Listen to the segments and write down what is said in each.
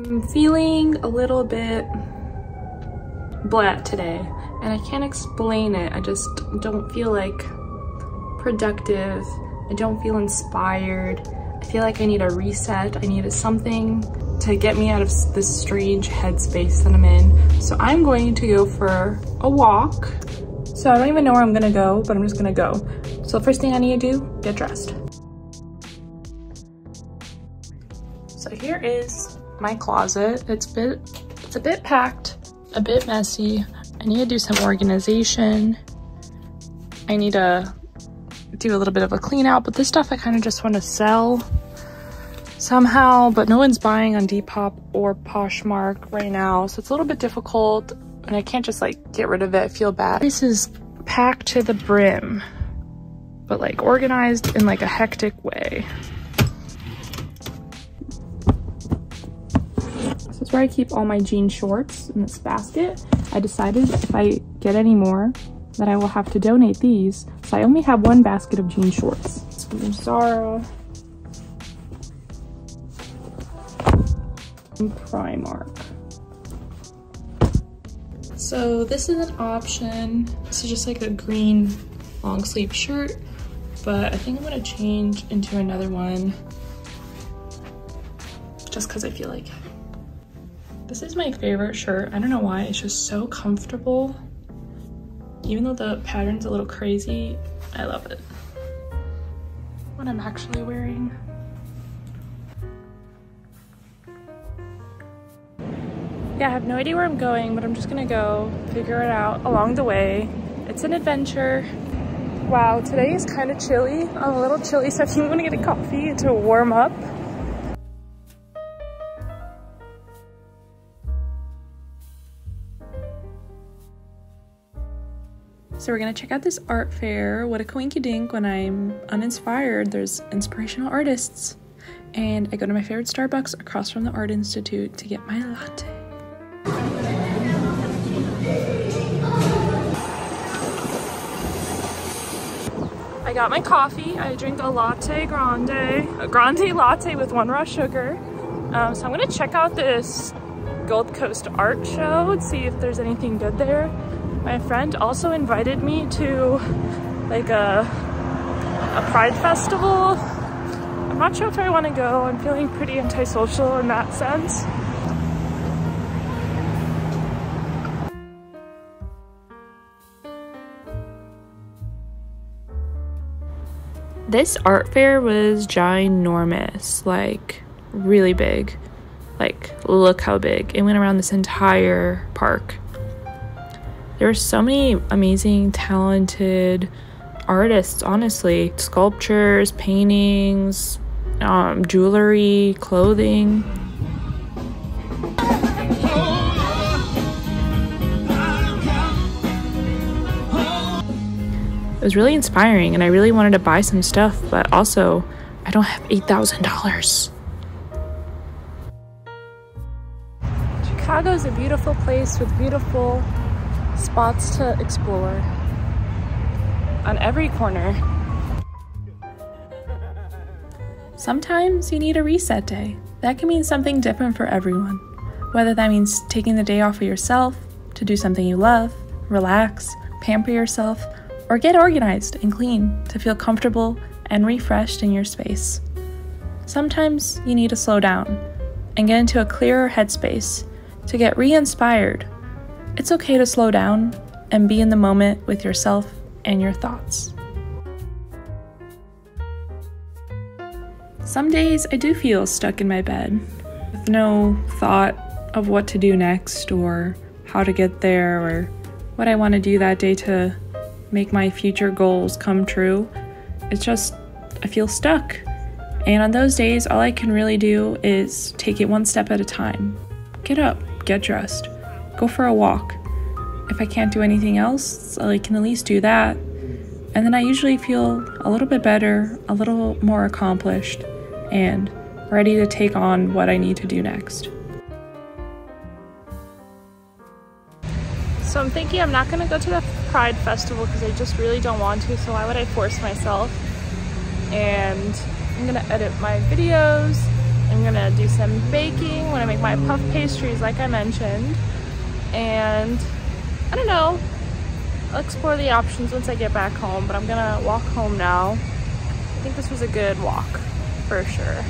I'm feeling a little bit blah today, and I can't explain it. I just don't feel like productive. I don't feel inspired. I feel like I need a reset. I needed something to get me out of this strange headspace that I'm in. So I'm going to go for a walk. So I don't even know where I'm gonna go, but I'm just gonna go. So the first thing I need to do, get dressed. So here is my closet. It's a bit packed, a bit messy. I need to do some organization. I need to do a little bit of a clean out, but this stuff I kind of just want to sell somehow, but no one's buying on Depop or Poshmark right now, so it's a little bit difficult, and I can't just like get rid of it. I feel bad. This is packed to the brim, but like organized in like a hectic way. This is where I keep all my jean shorts in this basket. I decided if I get any more that I will have to donate these, so I only have one basket of jean shorts. It's from Zara and Primark. So this is an option. This is just like a green long sleeve shirt, but I think I'm gonna change into another one just because I feel like it. This is my favorite shirt. I don't know why, it's just so comfortable. Even though the pattern's a little crazy, I love it. What I'm actually wearing. Yeah, I have no idea where I'm going, but I'm just gonna go figure it out along the way. It's an adventure. Wow, today is kind of chilly. I'm a little chilly, so I think I'm gonna get a coffee to warm up. So we're gonna check out this art fair. What a coinky dink, when I'm uninspired, there's inspirational artists. And I go to my favorite Starbucks across from the Art Institute to get my latte. I got my coffee. I drink a latte grande, a grande latte with 1 raw sugar. So I'm gonna check out this Gold Coast art show and see if there's anything good there. My friend also invited me to like a Pride festival. I'm not sure if I want to go. I'm feeling pretty antisocial in that sense. This art fair was ginormous, like really big. Like, look how big. It went around this entire park. There were so many amazing, talented artists, honestly. Sculptures, paintings, jewelry, clothing. It was really inspiring, and I really wanted to buy some stuff, but also, I don't have $8,000. Chicago's a beautiful place with beautiful spots to explore on every corner. Sometimes you need a reset day. That can mean something different for everyone. Whether that means taking the day off of yourself to do something you love, relax, pamper yourself, or get organized and clean to feel comfortable and refreshed in your space. Sometimes you need to slow down and get into a clearer headspace to get re-inspired. It's okay to slow down and be in the moment with yourself and your thoughts. Some days I do feel stuck in my bed with no thought of what to do next or how to get there or what I want to do that day to make my future goals come true. It's just, I feel stuck. And on those days, all I can really do is take it one step at a time. Get up, get dressed, go for a walk. If I can't do anything else, I can at least do that. And then I usually feel a little bit better, a little more accomplished, and ready to take on what I need to do next. So I'm thinking I'm not gonna go to the Pride Festival because I just really don't want to, so why would I force myself? And I'm gonna edit my videos I'm gonna do some baking when I make my puff pastries like I mentioned. And I don't know, I'll explore the options once I get back home, but I'm gonna walk home now. I think this was a good walk for sure.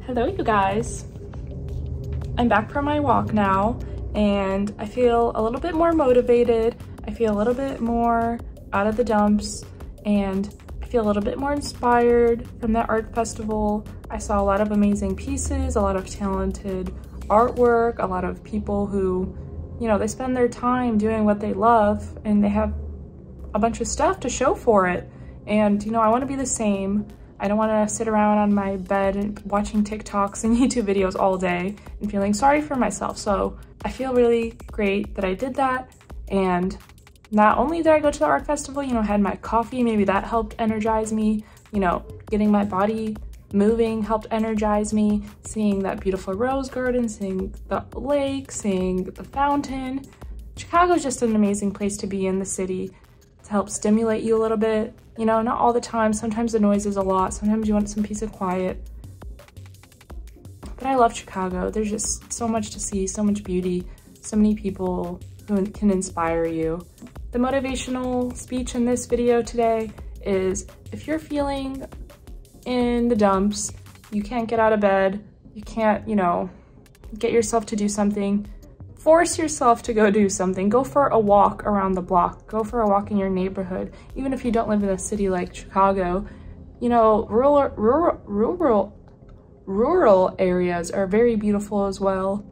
Hello you guys, I'm back from my walk now and I feel a little bit more motivated. I feel a little bit more out of the dumps and I feel a little bit more inspired from that art festival. I saw a lot of amazing pieces, a lot of talented artwork, a lot of people who, you know, they spend their time doing what they love and they have a bunch of stuff to show for it. And, you know, I want to be the same. I don't want to sit around on my bed and watching TikToks and YouTube videos all day and feeling sorry for myself. So I feel really great that I did that. And not only did I go to the art festival, you know, had my coffee, maybe that helped energize me, you know, getting my body moving helped energize me, seeing that beautiful rose garden, seeing the lake, seeing the fountain. Chicago's just an amazing place to be in the city to help stimulate you a little bit. You know, not all the time. Sometimes the noise is a lot. Sometimes you want some peace and quiet. But I love Chicago. There's just so much to see, so much beauty, so many people who can inspire you. The motivational speech in this video today is if you're feeling in the dumps, you can't get out of bed, you can't, you know, get yourself to do something, force yourself to go do something. Go for a walk around the block. Go for a walk in your neighborhood. Even if you don't live in a city like Chicago, you know, rural areas are very beautiful as well.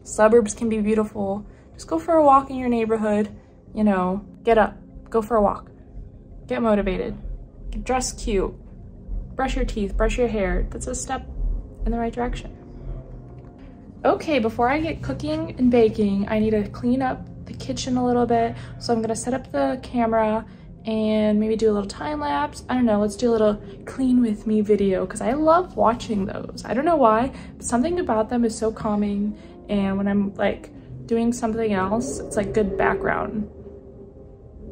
Suburbs can be beautiful. Just go for a walk in your neighborhood, you know, get up, go for a walk, get motivated, dress cute, brush your teeth, brush your hair. That's a step in the right direction. Okay, before I get cooking and baking, I need to clean up the kitchen a little bit. So I'm gonna set up the camera and maybe do a little time lapse. I don't know, let's do a little clean with me video because I love watching those. I don't know why, but something about them is so calming. And when I'm like doing something else, it's like good background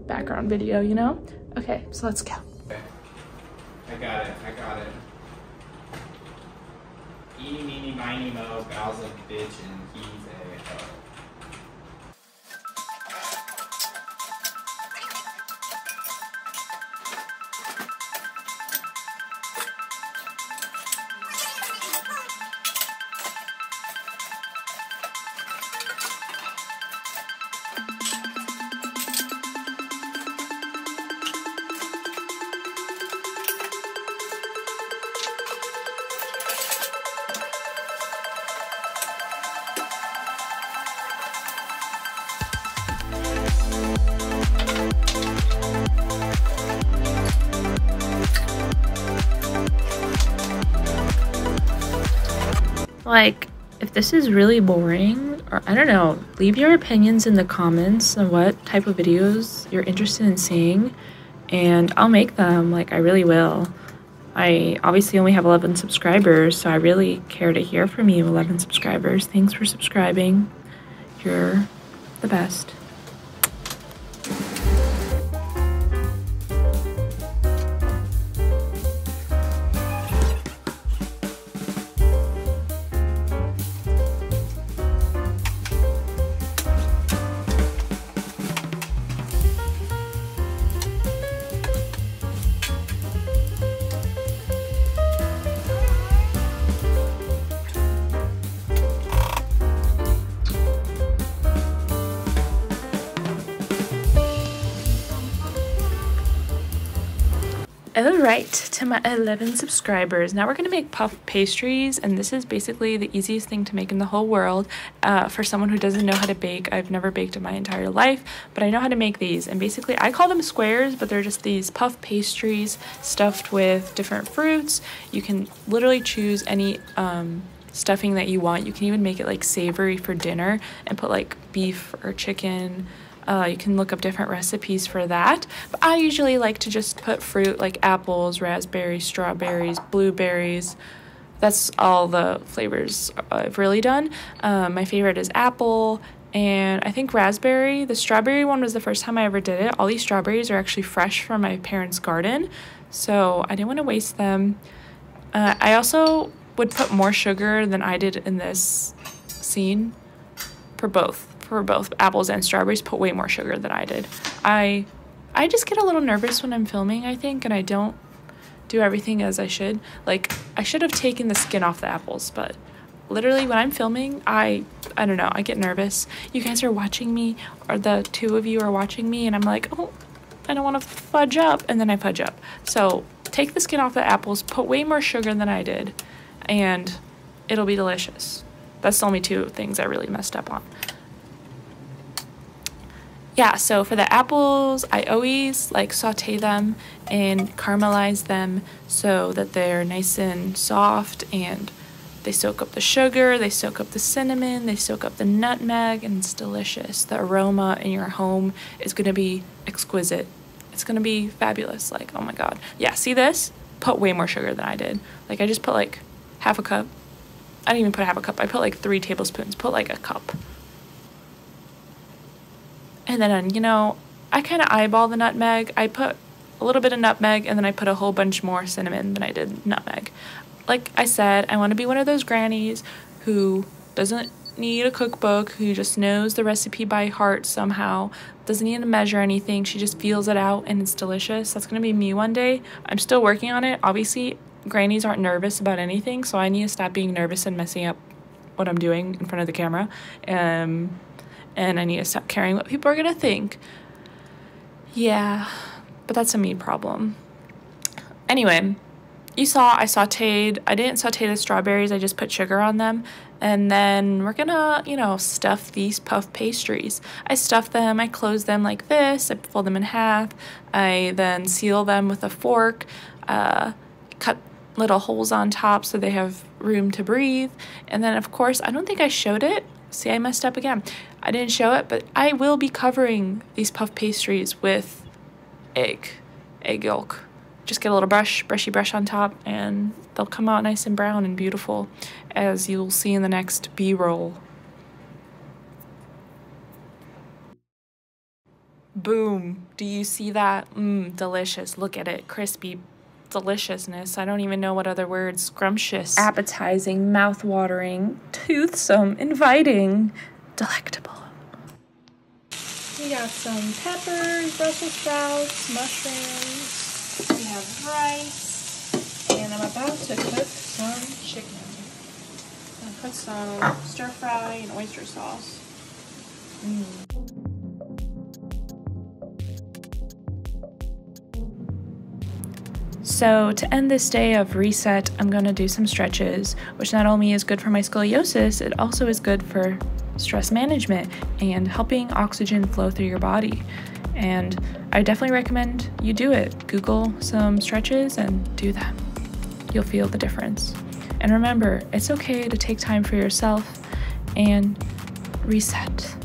video, you know? Okay, so let's go. I got it. Eeny, meeny, miny, mo, Val's a bitch, and he's a hoe. Like, if this is really boring, or I don't know, leave your opinions in the comments on what type of videos you're interested in seeing, and I'll make them. Like, I really will. I obviously only have 11 subscribers, so I really care to hear from you, 11 subscribers. Thanks for subscribing. You're the best. Alright, to my 11 subscribers. Now we're going to make puff pastries, and this is basically the easiest thing to make in the whole world. For someone who doesn't know how to bake, I've never baked in my entire life, but I know how to make these. And basically, I call them squares, but they're just these puff pastries stuffed with different fruits. You can literally choose any stuffing that you want. You can even make it like savory for dinner and put like beef or chicken You can look up different recipes for that. But I usually like to just put fruit like apples, raspberries, strawberries, blueberries. That's all the flavors I've really done. My favorite is apple, and I think raspberry. The strawberry one was the first time I ever did it. All these strawberries are actually fresh from my parents' garden, so I didn't want to waste them. I also would put more sugar than I did in this scene for both apples and strawberries. Put way more sugar than I did. I just get a little nervous when I'm filming, I think, and I don't do everything as I should. Like, I should have taken the skin off the apples, but literally when I'm filming, I don't know, I get nervous. You guys are watching me, or the two of you are watching me, and I'm like, oh, I don't want to fudge up, and then I fudge up. So take the skin off the apples, put way more sugar than I did, and it'll be delicious. That's the only two things I really messed up on. Yeah, so for the apples, I always like saute them and caramelize them so that they're nice and soft, and they soak up the sugar, they soak up the cinnamon, they soak up the nutmeg, and it's delicious. The aroma in your home is going to be exquisite. It's going to be fabulous. Like, oh my god. Yeah, see this? Put way more sugar than I did. Like, I just put like half a cup. I didn't even put half a cup. I put like 3 tablespoons. Put like a cup. And then, you know, I kind of eyeball the nutmeg. I put a little bit of nutmeg, and then I put a whole bunch more cinnamon than I did nutmeg. Like I said, I want to be one of those grannies who doesn't need a cookbook, who just knows the recipe by heart somehow, doesn't need to measure anything. She just feels it out, and it's delicious. That's going to be me one day. I'm still working on it. Obviously, grannies aren't nervous about anything, so I need to stop being nervous and messing up what I'm doing in front of the camera. And I need to stop caring what people are going to think. Yeah, but that's a me problem. Anyway, you saw I sauteed. I didn't saute the strawberries. I just put sugar on them. And then we're going to, you know, stuff these puff pastries. I stuff them. I close them like this. I fold them in half. I then seal them with a fork. Cut little holes on top so they have room to breathe. And then, of course, I don't think I showed it. See, I messed up again. I didn't show it, but I will be covering these puff pastries with egg yolk. Just get a little brushy brush on top, and they'll come out nice and brown and beautiful, as you'll see in the next B-roll. Boom. Do you see that? Delicious. Look at it. Crispy deliciousness. I don't even know what other words. Scrumptious. Appetizing, mouth-watering, toothsome, inviting, delectable. We got some peppers, Brussels sprouts, mushrooms. We have rice. And I'm about to cook some chicken. I'm going to put some stir fry and oyster sauce. So to end this day of reset, I'm going to do some stretches, which not only is good for my scoliosis, it also is good for stress management and helping oxygen flow through your body. And I definitely recommend you do it. Google some stretches and do them. You'll feel the difference. And remember, it's okay to take time for yourself and reset.